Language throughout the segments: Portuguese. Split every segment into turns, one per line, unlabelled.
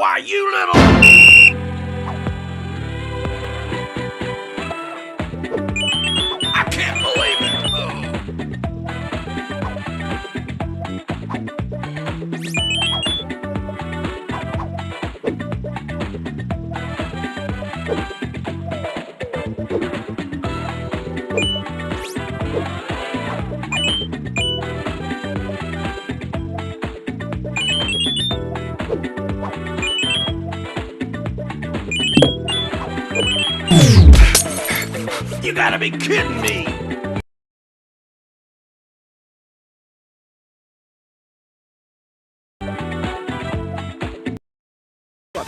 Why, you little... I can't believe it! You gotta be kidding me!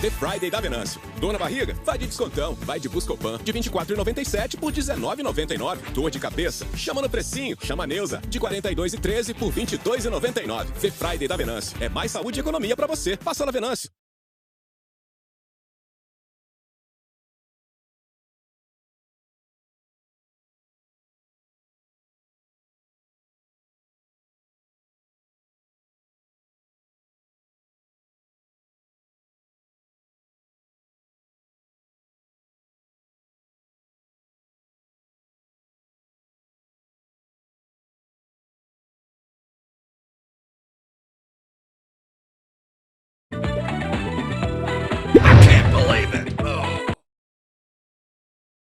The Friday da Venâncio. Dor na barriga? Vai de descontão. Vai de Buscopan. De R$ 24,97 por R$ 19,99. Dor de cabeça? Chama no precinho. Chama a Neuza. De R$ 42,13 por R$ 22,99. The Friday da Venâncio. É mais saúde e economia pra você. Passa na Venâncio.